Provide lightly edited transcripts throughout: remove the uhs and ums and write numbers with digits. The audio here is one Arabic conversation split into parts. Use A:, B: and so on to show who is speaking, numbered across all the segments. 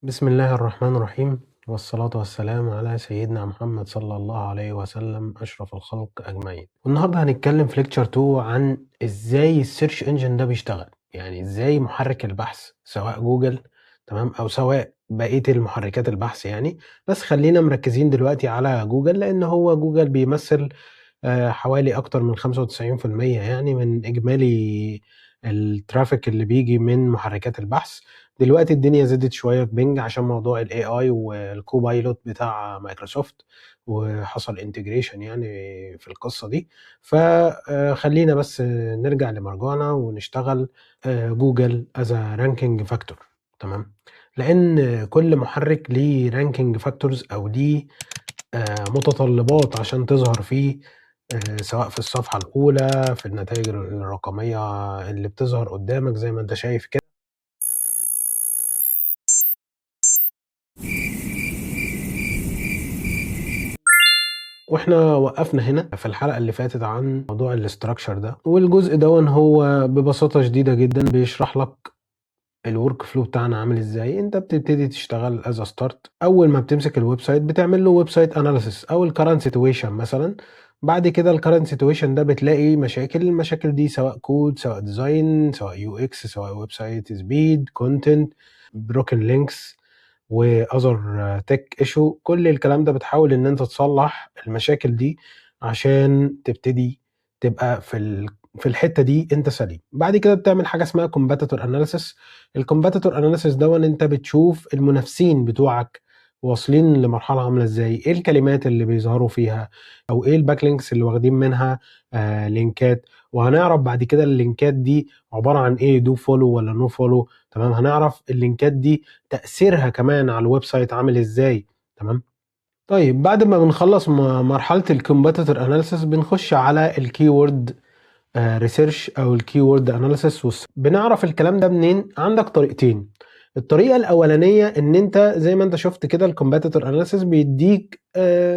A: بسم الله الرحمن الرحيم والصلاة والسلام على سيدنا محمد صلى الله عليه وسلم أشرف الخلق أجمعين. والنهاردة هنتكلم في ليكتشر 2 عن إزاي السيرش انجن ده بيشتغل، يعني إزاي محرك البحث سواء جوجل تمام أو سواء بقية المحركات البحث يعني. بس خلينا مركزين دلوقتي على جوجل لأن هو جوجل بيمثل حوالي أكتر من 95% يعني من إجمالي الترافيك اللي بيجي من محركات البحث. دلوقتي الدنيا زادت شوية في بينج عشان موضوع ال AI والكوبايلوت بتاع مايكروسوفت، وحصل انتجريشن يعني في القصة دي. فخلينا بس نرجع لمرجعنا ونشتغل جوجل as a ranking factor. تمام، لأن كل محرك ليه ranking factors أو ليه متطلبات عشان تظهر فيه، سواء في الصفحة الأولى في النتائج الرقمية اللي بتظهر قدامك زي ما انت شايف كده. واحنا وقفنا هنا في الحلقة اللي فاتت عن موضوع الاستراكشر ده، والجزء ده هو ببساطة شديدة جدا بيشرح لك الورك فلو بتاعنا عامل ازاي. انت بتبتدي تشتغل از ستارت، اول ما بتمسك الويب سايت بتعمل له ويب سايت اناليسيس او الكرنت سيتويشن مثلا. بعد كده الكرنت سيتويشن ده بتلاقي المشاكل دي سواء كود سواء ديزاين سواء يو اكس سواء ويب سايت سبيد كونتنت بروكن لينكس واذر تك ايشو. كل الكلام ده بتحاول ان انت تصلح المشاكل دي عشان تبتدي تبقى في الحته دي انت سليم. بعد كده بتعمل حاجه اسمها كومباتيتور اناليسيس. الكومباتيتور اناليسيس ده انت بتشوف المنافسين بتوعك واصلين لمرحله عامله ازاي، ايه الكلمات اللي بيظهروا فيها او ايه الباك لينكس اللي واخدين منها لينكات. وهنعرف بعد كده اللينكات دي عباره عن ايه، دو فولو ولا نو فولو. تمام، هنعرف اللينكات دي تاثيرها كمان على الويب سايت عامل ازاي. تمام. طيب بعد ما بنخلص مرحله الكومباتيتور اناليسيس بنخش على الكيورد ريسيرش او الكيورد اناليسيس. بنعرف الكلام ده منين؟ عندك طريقتين. الطريقه الاولانيه ان انت زي ما انت شفت كده الكومباتيتور اناليسيس بيديك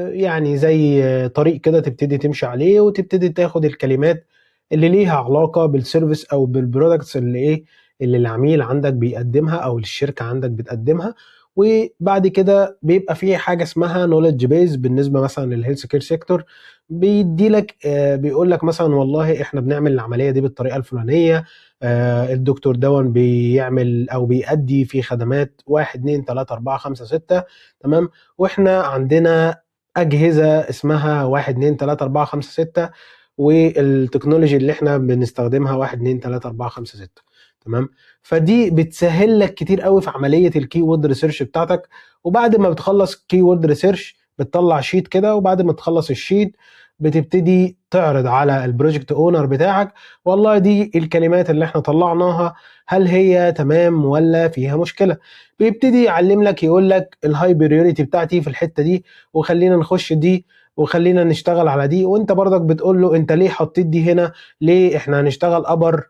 A: يعني زي طريق كده تبتدي تمشي عليه وتبتدي تاخد الكلمات اللي ليها علاقه بالسيرفيس او بالبرودكتس اللي اللي العميل عندك بيقدمها او الشركه عندك بتقدمها. وبعد كده بيبقى في حاجه اسمها نوليدج بيز بالنسبه مثلا للهيلث كير سيكتور. بيدي لك بيقول لك مثلا والله احنا بنعمل العمليه دي بالطريقه الفلانيه، الدكتور دون بيعمل او بيأدي في خدمات 1 2 3 4 5 6. تمام، واحنا عندنا اجهزه اسمها 1 2 3 4 5 6 والتكنولوجي اللي احنا بنستخدمها 1 2 3 4 5 6. تمام، فدي بتسهل لك كتير قوي في عمليه الكي وورد ريسيرش بتاعتك. وبعد ما بتخلص كي وورد ريسيرش بتطلع شيت كده، وبعد ما تخلص الشيت بتبتدي تعرض على البروجكت اونر بتاعك والله دي الكلمات اللي احنا طلعناها هل هي تمام ولا فيها مشكله. بيبتدي يعلم لك يقول لك الهاي بريوريتي بتاعتي في الحته دي وخلينا نخش دي وخلينا نشتغل على دي. وانت برضك بتقول له انت ليه حطيت دي هنا، ليه احنا هنشتغل ابر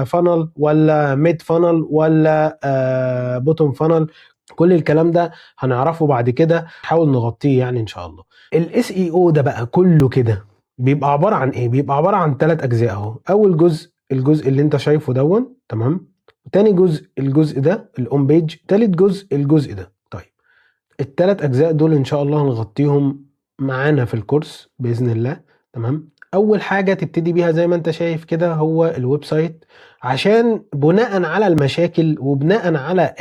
A: فانل ولا ميد فانل ولا بوتوم فانل. كل الكلام ده هنعرفه بعد كده، نحاول نغطيه يعني ان شاء الله. الاس اي او ده بقى كله كده بيبقى عباره عن ايه؟ بيبقى عباره عن 3 اجزاء اهو. اول جزء الجزء اللي انت شايفه تمام. تاني جزء الجزء ده الاون بيج. تالت جزء الجزء ده. طيب الثلاث اجزاء دول ان شاء الله هنغطيهم معانا في الكورس باذن الله. تمام، اول حاجه تبتدي بيها زي ما انت شايف كده هو الويب سايت، عشان بناء على المشاكل وبناء على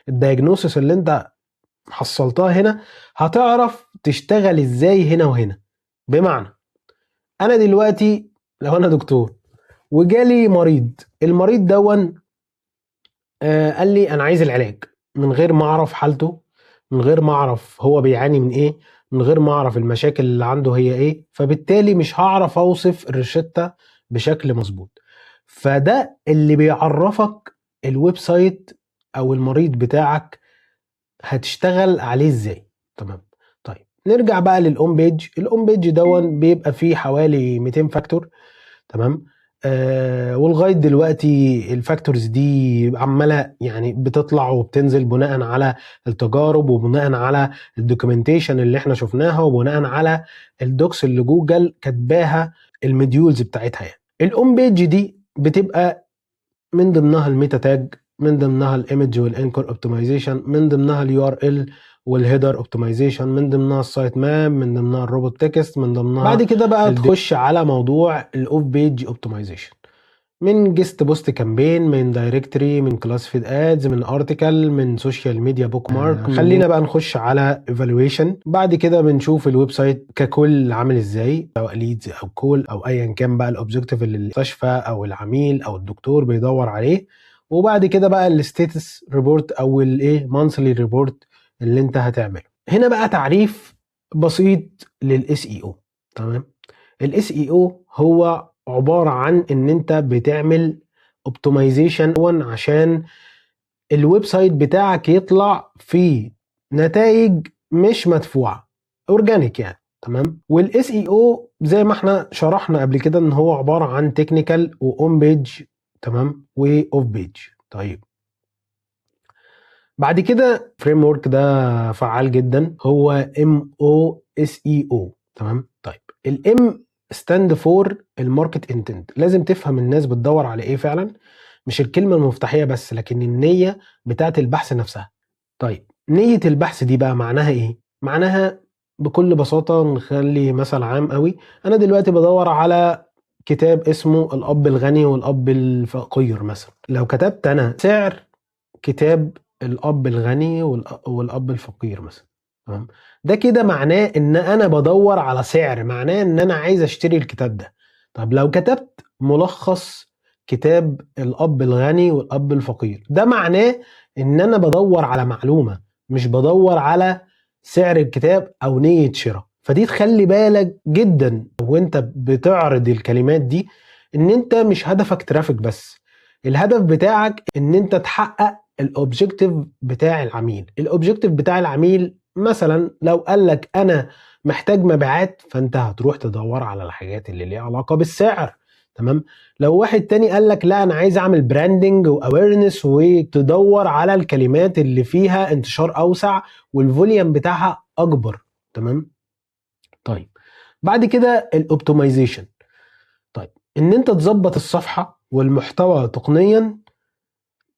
A: الدايجنوسيس اللي انت حصلتها هنا هتعرف تشتغل ازاي هنا وهنا. بمعنى انا دلوقتي لو انا دكتور وجالي مريض، المريض دون قال لي انا عايز العلاج من غير ما اعرف حالته، من غير ما اعرف هو بيعاني من ايه، من غير ما اعرف المشاكل اللي عنده هي ايه، فبالتالي مش هعرف اوصف الروشتة بشكل مظبوط. فده اللي بيعرفك الويب سايت او المريض بتاعك هتشتغل عليه ازاي. تمام. طيب نرجع بقى للأون بيج. الأون بيج دون بيبقى فيه حوالي 200 فاكتور. تمام، ولغايه دلوقتي الفاكتورز دي عماله يعني بتطلع وبتنزل بناء على التجارب وبناء على الدوكيومنتيشن اللي احنا شفناها وبناء على الدوكس اللي جوجل كاتباها المديولز بتاعتها. يعني الاون بيج دي بتبقى من ضمنها الميتا تاج من ضمنها الايمج والانكر اوبتمايزيشن، من ضمنها اليو ار ال والهيدر اوبتمايزيشن، من ضمنها السايت ماب، من ضمنها الروبوت تكست، من ضمنها بعد كده بقى تخش على موضوع الاوف بيج اوبتمايزيشن، من جيست بوست كامبين، من دايركتوري، من كلاسيفيد ادز، من ارتكل، من سوشيال ميديا بوك مارك. خلينا بقى نخش على ايفالويشن. بعد كده بنشوف الويب سايت ككل عامل ازاي، سواء ليدز او كول او ايا كان بقى الاوبجكتيف اللي المستشفى او العميل او الدكتور بيدور عليه. وبعد كده بقى الستاتس ريبورت او الايه مانثلي ريبورت اللي انت هتعمله. هنا بقى تعريف بسيط للاس اي او. تمام. الاس اي او هو عبارة عن ان انت بتعمل اوبتمايزيشن عشان الويب سايت بتاعك يطلع فيه نتائج مش مدفوعة، اورجانيك يعني. تمام. والاس اي او زي ما احنا شرحنا قبل كده ان هو عبارة عن تكنيكال واون بيج، تمام، واوف بيج. طيب بعد كده فريم ورك ده فعال جدا، هو ام او اس اي او. تمام. طيب الام ستاند فور الماركت انتنت، لازم تفهم الناس بتدور على ايه فعلا، مش الكلمه المفتاحيه بس، لكن النيه بتاعت البحث نفسها. طيب نيه البحث دي بقى معناها ايه؟ معناها بكل بساطه، نخلي مثل عام قوي. انا دلوقتي بدور على كتاب اسمه الاب الغني والاب الفقير مثلا. لو كتبت انا سعر كتاب الاب الغني والاب الفقير مثلا، تمام، ده كده معناه ان انا بدور على سعر، معناه ان انا عايز اشتري الكتاب ده. طب لو كتبت ملخص كتاب الاب الغني والاب الفقير، ده معناه ان انا بدور على معلومة، مش بدور على سعر الكتاب او نية شراء. فدي تخلي بالك جدا وانت بتعرض الكلمات دي، ان انت مش هدفك ترافيك بس، الهدف بتاعك ان انت تحقق الاوبجكتيف بتاع العميل. الاوبجكتيف بتاع العميل مثلا لو قال لك انا محتاج مبيعات، فانت هتروح تدور على الحاجات اللي ليها علاقه بالسعر. تمام. لو واحد تاني قال لك لا انا عايز اعمل براندنج واويرنس، وتدور على الكلمات اللي فيها انتشار اوسع والفوليوم بتاعها اكبر. تمام. طيب بعد كده الاوبتمايزيشن. طيب ان انت تظبط الصفحه والمحتوى تقنيا،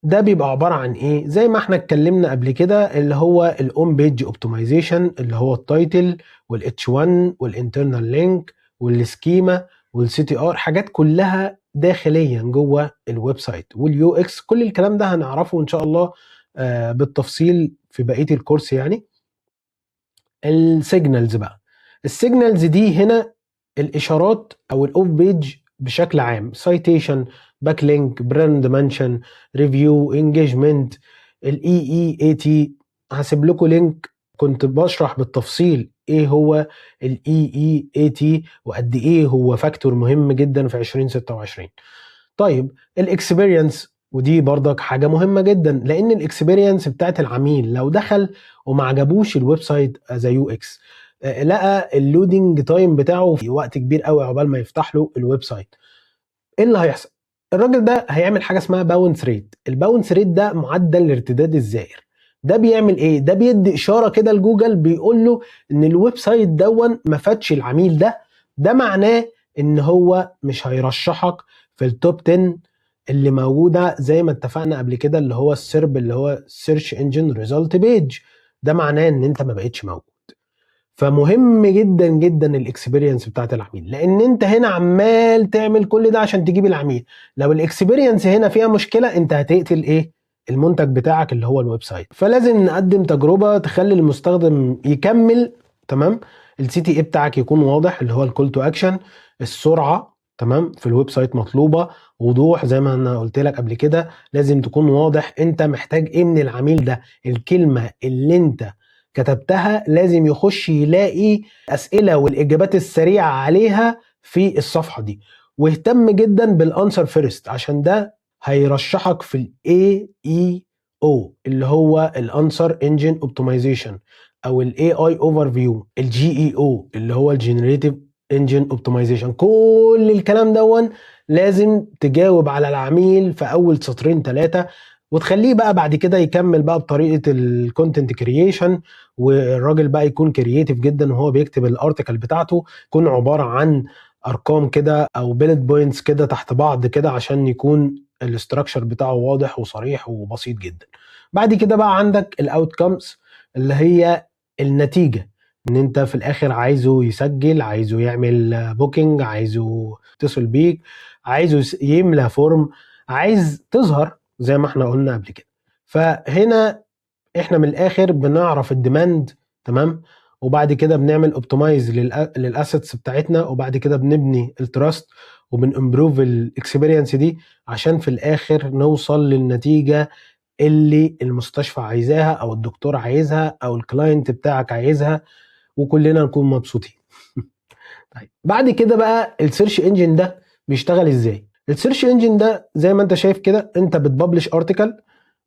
A: ده بيبقى عبارة عن ايه؟ زي ما احنا اتكلمنا قبل كده، اللي هو الاون بيج اوبتمايزيشن، اللي هو التايتل والاتش 1 والانترنال لينك والسكيما والسي تي ار، حاجات كلها داخليا جوه الويب سايت، واليو اكس. كل الكلام ده هنعرفه ان شاء الله بالتفصيل في بقية الكورس يعني. السيجنالز بقى، السيجنالز دي هنا الاشارات او الاوف بيج بشكل عام، سايتيشن، باك لينك، براند منشن، ريفيو، انجيجمنت، الاي اي اي تي. هسيب لكم لينك كنت بشرح بالتفصيل ايه هو الاي اي اي تي وقد ايه هو فاكتور مهم جدا في 2026. طيب الاكسبيرينس، ودي برضك حاجه مهمه جدا، لان الاكسبيرينس بتاعت العميل لو دخل وما عجبوش الويب سايت زي يو اكس، لقى اللودنج تايم بتاعه في وقت كبير قوي عقبال ما يفتح له الويب سايت، ايه اللي هيحصل؟ الراجل ده هيعمل حاجه اسمها باونس ريت. الباونس ريت ده معدل الارتداد الزائر. ده بيعمل ايه؟ ده بيدي اشاره كده لجوجل، بيقول له ان الويب سايت دون ما فادش العميل ده. ده معناه ان هو مش هيرشحك في التوب 10 اللي موجوده زي ما اتفقنا قبل كده، اللي هو السيرب، اللي هو سيرش انجن ريزلت بيج. ده معناه ان انت ما بقتش موجود. فمهم جدا جدا الاكسبيرينس بتاعت العميل، لان انت هنا عمال تعمل كل ده عشان تجيب العميل. لو الاكسبيرينس هنا فيها مشكله، انت هتقتل ايه؟ المنتج بتاعك اللي هو الويب سايت. فلازم نقدم تجربه تخلي المستخدم يكمل. تمام. السي تي اي بتاعك يكون واضح، اللي هو الكول تو اكشن. السرعه، تمام، في الويب سايت مطلوبه. وضوح زي ما انا قلت لك قبل كده، لازم تكون واضح انت محتاج ايه من العميل ده. الكلمه اللي انت كتبتها لازم يخش يلاقي أسئلة والإجابات السريعة عليها في الصفحة دي. واهتم جدا بالانسر فيرست، عشان ده هيرشحك في ال AEO اللي هو الانسر انجن اوبتمايزيشن، او ال AI overview، ال GEO اللي هو الجنريتيف انجن اوبتمايزيشن. كل الكلام دون لازم تجاوب على العميل في اول سطرين 3، وتخليه بقى بعد كده يكمل بقى بطريقة الكونتنت كرييشن. والراجل بقى يكون كرييتيف جدا وهو بيكتب الارتكل بتاعته، يكون عبارة عن ارقام كده او بيلت بوينتس كده تحت بعض كده، عشان يكون الاستراكشر بتاعه واضح وصريح وبسيط جدا. بعد كده بقى عندك الاوتكمز اللي هي النتيجة، ان انت في الاخر عايزه يسجل، عايزه يعمل بوكينج، عايزه يتصل بيك، عايزه يملى فورم، عايز تظهر زي ما احنا قلنا قبل كده. فهنا احنا من الاخر بنعرف الديماند، تمام، وبعد كده بنعمل اوبتمايز للاسيتس بتاعتنا، وبعد كده بنبني التراست وبنمبروف الاكسبيرينس دي عشان في الاخر نوصل للنتيجة اللي المستشفى عايزاها او الدكتور عايزها او الكلاينت بتاعك عايزها، وكلنا نكون مبسوطين. طيب بعد كده بقى السيرش انجن ده بيشتغل ازاي؟ السيرش انجن ده زي ما انت شايف كده، انت بتبلش ارتكل،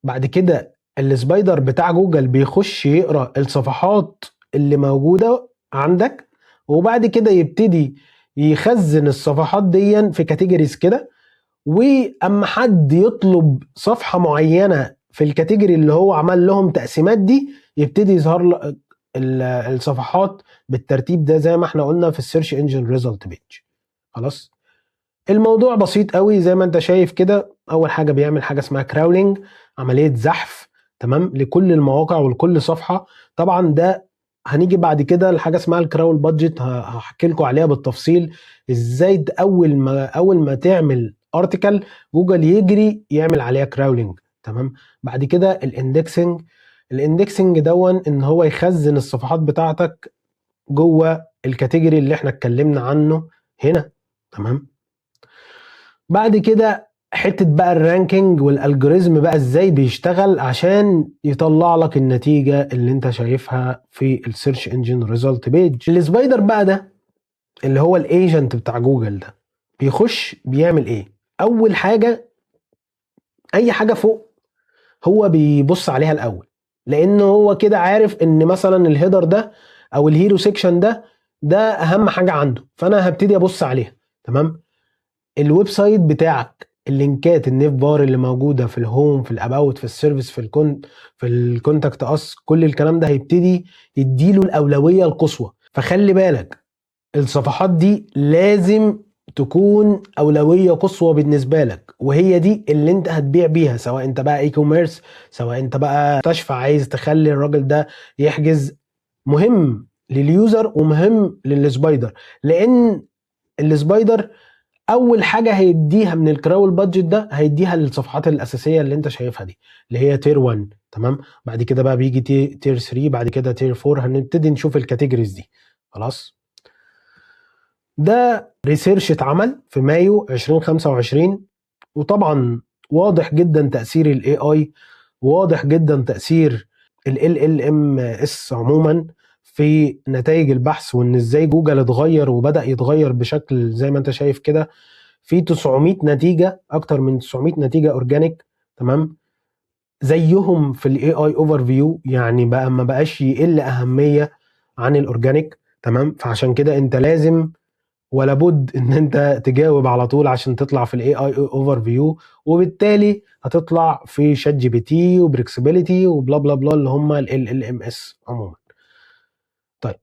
A: بعد كده السبايدر بتاع جوجل بيخش يقرا الصفحات اللي موجوده عندك، وبعد كده يبتدي يخزن الصفحات دي في كاتيجوريز كده، واما حد يطلب صفحه معينه في الكاتيجوري اللي هو عمل لهم تقسيمات دي، يبتدي يظهر له الصفحات بالترتيب ده زي ما احنا قلنا في السيرش انجن ريزلت بيج. خلاص، الموضوع بسيط قوي زي ما انت شايف كده. اول حاجه بيعمل حاجه اسمها كراولينج، عمليه زحف، تمام، لكل المواقع ولكل صفحه. طبعا ده هنيجي بعد كده لحاجه اسمها الكراول بادجت، هحكي لكم عليها بالتفصيل ازاي اول ما تعمل ارتكل جوجل يجري يعمل عليها كراولينج، تمام. بعد كده الاندكسنج دون ان هو يخزن الصفحات بتاعتك جوه الكاتيجوري اللي احنا اتكلمنا عنه هنا، تمام. بعد كده حته بقى الرانكينج والالجوريزم بقى ازاي بيشتغل عشان يطلع لك النتيجه اللي انت شايفها في السيرش انجن ريزلت بيج. السبايدر بقى ده اللي هو الايجنت بتاع جوجل ده بيخش بيعمل ايه؟ اول حاجه اي حاجه فوق هو بيبص عليها الاول، لانه هو كده عارف ان مثلا الهيدر ده او الهيرو سيكشن ده اهم حاجه عنده، فانا هبتدي ابص عليها، تمام. الويب سايت بتاعك، اللينكات النيف بار اللي موجوده في الهوم، في الاباوت، في السيرفيس، في الكونتاكت اس، كل الكلام ده هيبتدي يديله الاولويه القصوى. فخلي بالك الصفحات دي لازم تكون اولويه قصوى بالنسبه لك، وهي دي اللي انت هتبيع بيها، سواء انت بقى اي كوميرس، سواء انت بقى مستشفى عايز تخلي الراجل ده يحجز. مهم لليوزر ومهم للسبايدر، لان السبايدر اول حاجه هيديها من الكراول بادجت ده هيديها للصفحات الاساسيه اللي انت شايفها دي، اللي هي تير 1، تمام. بعد كده بقى بيجي تير 3، بعد كده تير 4، هنبتدي نشوف الكاتيجوريز دي. خلاص، ده ريسيرش اتعمل في مايو 2025، وطبعا واضح جدا تاثير الاي اي، واضح جدا تاثير ال ام اس عموما في نتائج البحث، وان ازاي جوجل اتغير وبدا يتغير بشكل زي ما انت شايف كده، في 900 نتيجه، اكتر من 900 نتيجه اورجانيك، تمام، زيهم في الاي اي اوفر فيو، يعني بقى ما بقاش يقل اهميه عن الاورجانيك، تمام. فعشان كده انت لازم ولا بد ان انت تجاوب على طول عشان تطلع في الاي اي اوفر فيو، وبالتالي هتطلع في شات جي بي تي وبريكسبيليتي وبلا بلا بلا اللي هم ال ام اس عموما. طيب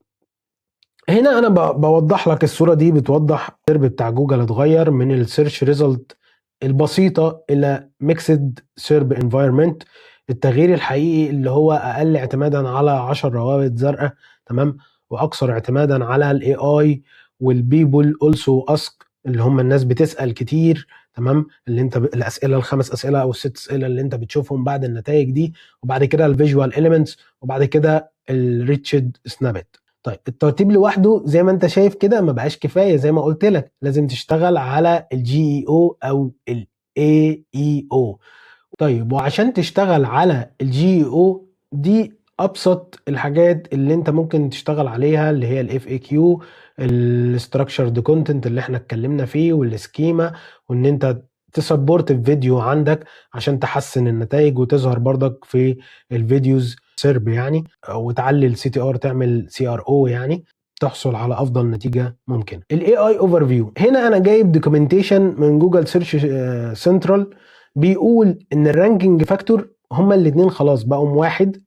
A: هنا انا بوضح لك الصوره دي، بتوضح السيرب بتاع جوجل اتغير من السيرش ريزلت البسيطه الى ميكسد سيرب انفايرمنت. التغيير الحقيقي اللي هو اقل اعتمادا على 10 روابط زرقاء، تمام، واكثر اعتمادا على الاي اي والبيبل اولسو اسك، اللي هم الناس بتسال كتير، تمام، اللي انت الاسئله الخمس اسئله او الست اسئله اللي انت بتشوفهم بعد النتائج دي، وبعد كده الفيجوال اليمنتس، وبعد كده الريتشد سنابت. طيب الترتيب لوحده زي ما انت شايف كده ما بقاش كفايه، زي ما قلت لك لازم تشتغل على الجي اي او او الاي اي او. طيب وعشان تشتغل على الجي اي او دي، ابسط الحاجات اللي انت ممكن تشتغل عليها اللي هي الاف اي كيو، الستراكشرد كونتنت اللي احنا اتكلمنا فيه، والسكيما، وان انت تسبورت الفيديو عندك عشان تحسن النتائج وتظهر برضك في الفيديوز سيرب يعني، وتعلي السي تي ار، تعمل سي ار او يعني، تحصل على افضل نتيجه ممكن. الاي اي اوفر فيو هنا انا جايب دوكيومنتيشن من جوجل سيرش سنترال بيقول ان الرانكينج فاكتور هما الاثنين خلاص بقوا واحد.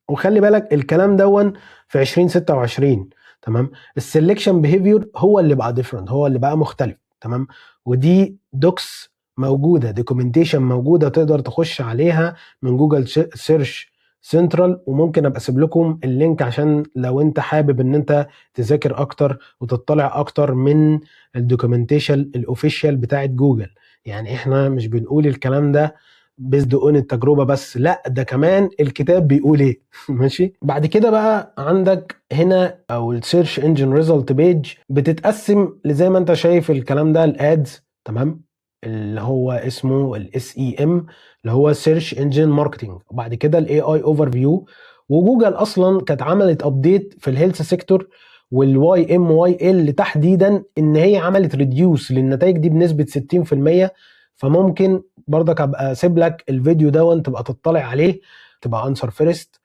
A: وخلي بالك الكلام دون في 2026، تمام. السلكشن بيهيفير هو اللي بقى ديفرنت، هو اللي بقى مختلف، تمام. ودي دوكس موجوده، دوكيومنتيشن موجوده تقدر تخش عليها من جوجل سيرش سنترال، وممكن ابقى اسيب لكم اللينك عشان لو انت حابب ان انت تذاكر اكتر وتطلع اكتر من الدوكيومنتيشن الاوفيشال بتاعت جوجل. يعني احنا مش بنقول الكلام ده بيزد اون التجربه بس، لا ده كمان الكتاب بيقول ايه. ماشي. بعد كده بقى عندك هنا او السيرش انجن ريزلت بيج بتتقسم زي ما انت شايف الكلام ده، الادز، تمام، اللي هو اسمه الاس اي ام اللي هو سيرش انجن ماركتنج، وبعد كده الاي اي اوفر فيو. وجوجل اصلا كانت عملت ابديت في الهيلث سيكتور والواي ام واي ال تحديدا، ان هي عملت ريديوس للنتائج دي بنسبه 60%. فممكن برضك ابقى اسيب لك الفيديو ده وانت تبقى تطلع عليه، تبقى انسر فيرست.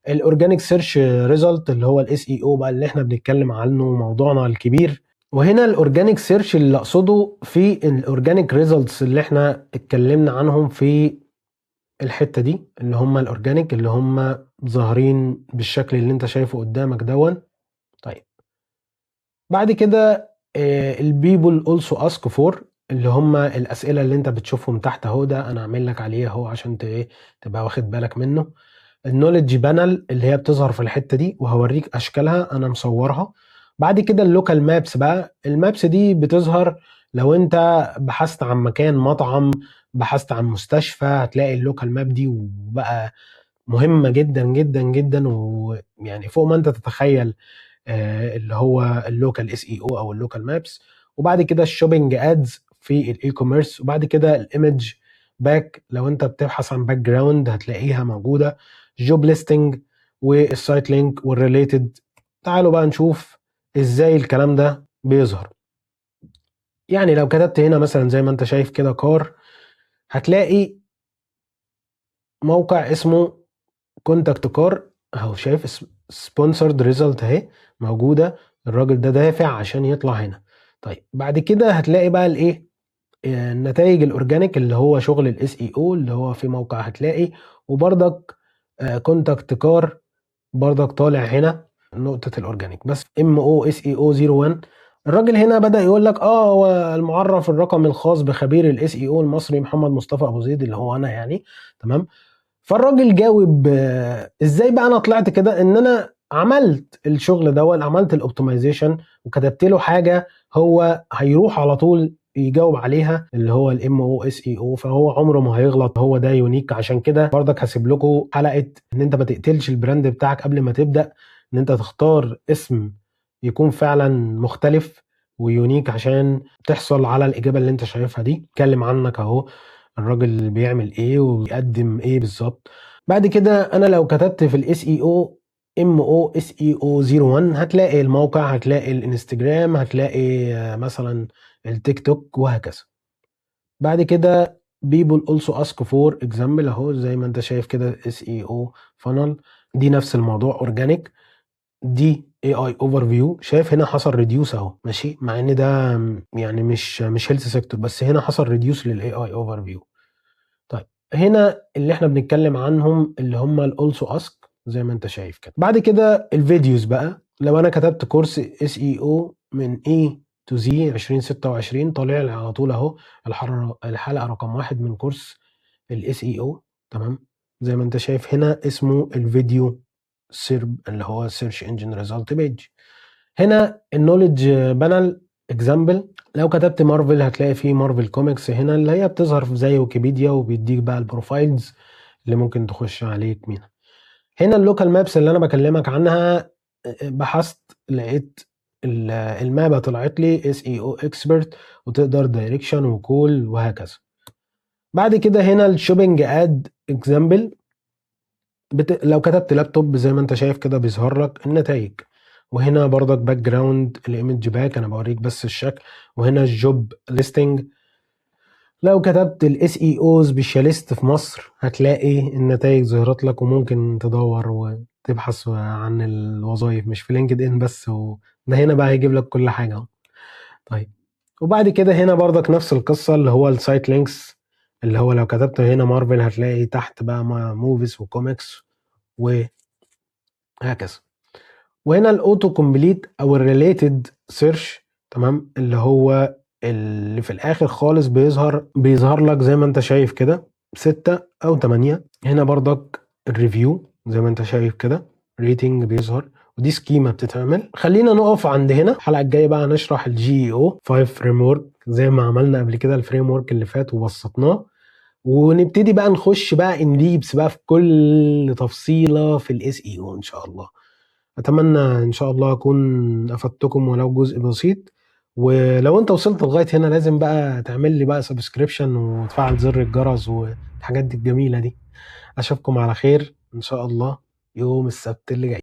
A: الاورجانيك سيرش ريزلت اللي هو الاس اي او بقى اللي احنا بنتكلم عنه موضوعنا الكبير. وهنا الاورجانيك سيرش اللي اقصده في الاورجانيك ريزلتس اللي احنا اتكلمنا عنهم في الحتة دي، اللي هم الاورجانيك اللي هم ظاهرين بالشكل اللي انت شايفه قدامك دون. طيب بعد كده البيبل اولسو اسك فور، اللي هم الاسئله اللي انت بتشوفهم تحت اهو، ده انا عامل لك عليه اهو عشان تبقى واخد بالك منه. النوليدج بانل اللي هي بتظهر في الحته دي وهوريك اشكالها انا مصورها. بعد كده اللوكال مابس بقى، المابس دي بتظهر لو انت بحثت عن مكان مطعم، بحثت عن مستشفى، هتلاقي اللوكال ماب دي، وبقى مهمه جدا جدا جدا، ويعني فوق ما انت تتخيل اللي هو اللوكال اس اي او اللوكال مابس. وبعد كده الشوبينج ادز في الاي كوميرس، وبعد كده الايمج باك لو انت بتبحث عن باك جراوند هتلاقيها موجوده، جوب ليستنج والسايت لينك والريليتد. تعالوا بقى نشوف ازاي الكلام ده بيظهر. يعني لو كتبت هنا مثلا زي ما انت شايف كده كار، هتلاقي موقع اسمه كونتاكت كار اهو، شايف سبونسرد ريزلت اهي موجوده، الراجل ده دافع عشان يطلع هنا. طيب بعد كده هتلاقي بقى الايه، النتائج الاورجانيك اللي هو شغل الاس اي او اللي هو في موقع هتلاقي، وبرضك كونتاكت كار برضك طالع هنا نقطه الاورجانيك بس ام او اس اي او 01. الراجل هنا بدأ يقول لك هو المعرف الرقمي الخاص بخبير الاس اي او المصري محمد مصطفى ابو زيد اللي هو انا يعني، تمام. فالراجل جاوب ازاي بقى انا طلعت كده، ان انا عملت الشغل ده ولا عملت الاوبتمايزيشن وكتبت له حاجه هو هيروح على طول يجاوب عليها اللي هو الام او اس اي او، فهو عمره ما هيغلط، هو ده يونيك. عشان كده برضك هسيب لكم حلقه ان انت ما تقتلش البراند بتاعك قبل ما تبدا، ان انت تختار اسم يكون فعلا مختلف ويونيك عشان تحصل على الاجابه اللي انت شايفها دي. اتكلم عنك اهو الراجل بيعمل ايه وبيقدم ايه بالظبط. بعد كده انا لو كتبت في الاس اي او ام او اس اي او 01 هتلاقي الموقع، هتلاقي الانستجرام، هتلاقي مثلا التيك توك وهكذا. بعد كده people also ask for example اهو زي ما انت شايف كده اس اي او funnel، دي نفس الموضوع اورجانيك. دي اي اي اوفر فيو، شايف هنا حصل ريديوس اهو، ماشي، مع ان ده يعني مش هيلث سيكتور، بس هنا حصل ريديوس للاي اي اوفر فيو. طيب هنا اللي احنا بنتكلم عنهم اللي هم الاولسو اسك زي ما انت شايف كده. بعد كده الفيديوز بقى، لو انا كتبت كورس اس اي او من اي تو زي 2026 طالع لي على طول اهو الحلقه رقم 1 من كورس الاس اي او، تمام. زي ما انت شايف هنا اسمه الفيديو سيرب اللي هو سيرش انجن ريزلت بيج. هنا النولج بانل اكزامبل، لو كتبت مارفل هتلاقي فيه مارفل كوميكس هنا اللي هي بتظهر زي ويكيبيديا، وبيديك بقى البروفايلز اللي ممكن تخش عليك منها. هنا اللوكال مابس اللي انا بكلمك عنها، بحثت لقيت المابة طلعت لي اس اي او اكسبرت، وتقدر دايركشن وكول وهكذا. بعد كده هنا الشوبينج اد اكزامبل، لو كتبت لابتوب زي ما انت شايف كده بيظهر لك النتائج. وهنا برضك باك جراوند الايمج باك، انا بوريك بس الشكل. وهنا الجوب ليستنج، لو كتبت الاس اي او سبيشاليست في مصر هتلاقي النتائج ظهرت لك، وممكن تدور وتبحث عن الوظائف مش في لينكد ان بس، ده هنا بقى هيجيب لك كل حاجه. طيب وبعد كده هنا برضك نفس القصه اللي هو السايت لينكس، اللي هو لو كتبت هنا مارفل هتلاقي تحت بقى موفيز وكوميكس وهكذا. وهنا الاوتو كومبليت او الريليتد سيرش، تمام، اللي هو اللي في الاخر خالص بيظهر لك زي ما انت شايف كده 6 او 8. هنا برضك الريفيو زي ما انت شايف كده، ريتنج بيظهر، ودي سكيمة بتتعمل. خلينا نقف عند هنا. الحلقة الجاية بقى نشرح الجي او 5 فريم ورك زي ما عملنا قبل كده الفريم ورك اللي فات وبسطناه، ونبتدي بقى نخش بقى ان ديبس بقى في كل تفصيلة في الاس اي او ان شاء الله. اتمنى ان شاء الله اكون افدتكم ولو جزء بسيط. ولو انت وصلت لغاية هنا لازم بقى تعمل لي بقى سبسكريبشن وتفعل زر الجرس والحاجات دي الجميلة دي. اشوفكم على خير ان شاء الله يوم السبت اللي جاي.